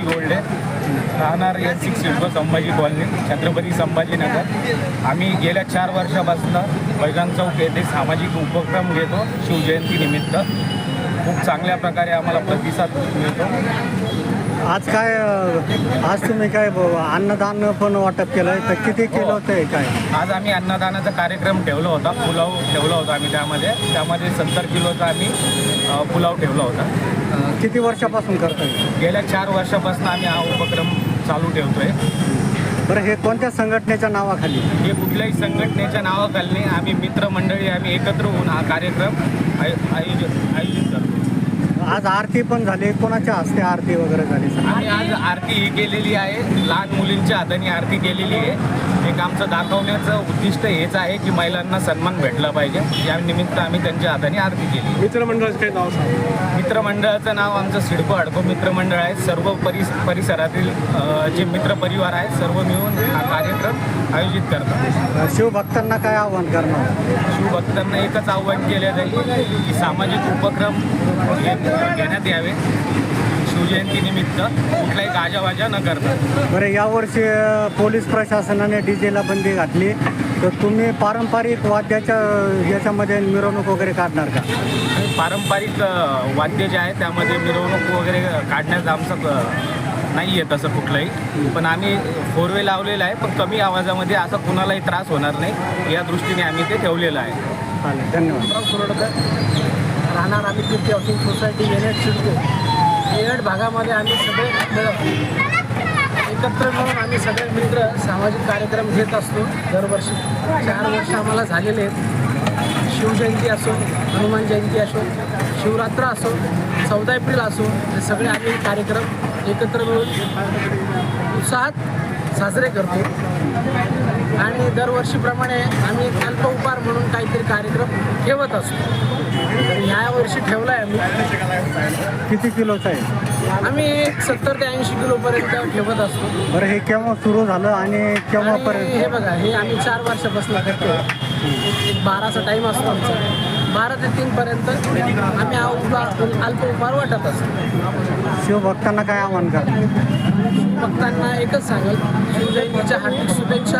मारुती गोल्डे, राहणार N6 CIDCO Sambhaji colony, Chhatrapati Sambhajinagar. आम्ही गेल्या 4 वर्षापासून बैजान चौक येथे सामाजिक उपक्रम घेतो. शिवजयंतीनिमित्त खूप चांगल्या प्रकारे आम्हाला प्रतिसाद मिळतो. आज तुम्ही काय अन्नदान पण वाटप केलं तर किती केलं होतं काय? आज आम्ही अन्नदानाचा कार्यक्रम ठेवला होता. पुलाव ठेवला होता आम्ही त्यामध्ये 70 किलोचा आम्ही पुलाव ठेवला होता. किती वर्षापासून करतोय? गेल्या 4 वर्षापासून आम्ही हा उपक्रम चालू ठेवतोय. बरं, हे कोणत्या संघटनेच्या नावाखाली? हे कुठल्याही संघटनेच्या नावाखाली आम्ही मित्रमंडळी आम्ही एकत्र होऊन हा कार्यक्रम आयोजित करतो. आज आरती पण झाली, कोणाच्या हस्ते आरती वगैरे झाली? आम्ही आज आरती ही केलेली आहे, लहान मुलींच्या हाताने आरती केलेली आहे. एक आमचं दाखवण्याचं उद्दिष्ट हेच आहे की महिलांना सन्मान भेटला पाहिजे. या निमित्त आम्ही त्यांच्या हाताने आरती केली. मित्रमंडळाचं काही नाव सांगा. मित्रमंडळाचं नाव आमचं सिडको हडको मित्रमंडळ आहे. सर्व परिसरातील जे मित्रपरिवार आहेत सर्व मिळून हा कार्यक्रम आयोजित करतात. शिवभक्तांना काय आव्हान करणार? शिवभक्तांना एकच आव्हान केले जाईल की सामाजिक उपक्रम घेण्यात यावे. शिवजयंतीनिमित्त कुठलाही गाजावाजा न करता. बरं, यावर्षी पोलीस प्रशासनाने डीजेला बंदी घातली, तर तुम्ही पारंपरिक वाद्याच्या याच्यामध्ये मिरवणूक वगैरे काढणार का? पारंपरिक वाद्य जे आहे त्यामध्ये मिरवणूक वगैरे काढण्याचं आमचं नाही आहे तसं कुठलंही. पण आम्ही 4 वे लावलेलं आहे, पण कमी आवाजामध्ये असं कुणालाही त्रास होणार नाही या दृष्टीने आम्ही ते ठेवलेलं आहे. चालेल, धन्यवाद. राहणार आम्ही कीर्ती हाऊसिंग सोसायटी येणेट सिडको येणेट भागामध्ये आम्ही सगळे एकत्र मिळून आम्ही सगळे मित्र सामाजिक कार्यक्रम घेत असतो दरवर्षी. 4 वर्ष आम्हाला झालेले आहेत. शिवजयंती असो, हनुमान जयंती असो, शिवरात्र असो, 14 एप्रिल असो, हे सगळे आम्ही कार्यक्रम एकत्र मिळून उत्साहात साजरे करतो. आणि दरवर्षीप्रमाणे आम्ही एक अल्पउपहार म्हणून काहीतरी कार्यक्रम ठेवत असतो. ह्या वर्षी ठेवला आहे आम्ही. किती किलोचं आहे? आम्ही 70 ते 80 किलोपर्यंत ठेवत असतो. बरं, हे केव्हा सुरू झालं आणि केव्हापर्यंत? हे बघा, हे आम्ही 4 वर्षापासून करतो. एक 12चा टाईम असतो आमचा. 12 ते 3 पर्यंत आम्ही अल्पउपहार वाटत असतो. शिवभक्तांना काय आव्हान करणार? भक्तांना एकच सांगेल, शिवजयंतीच्या हार्दिक शुभेच्छा.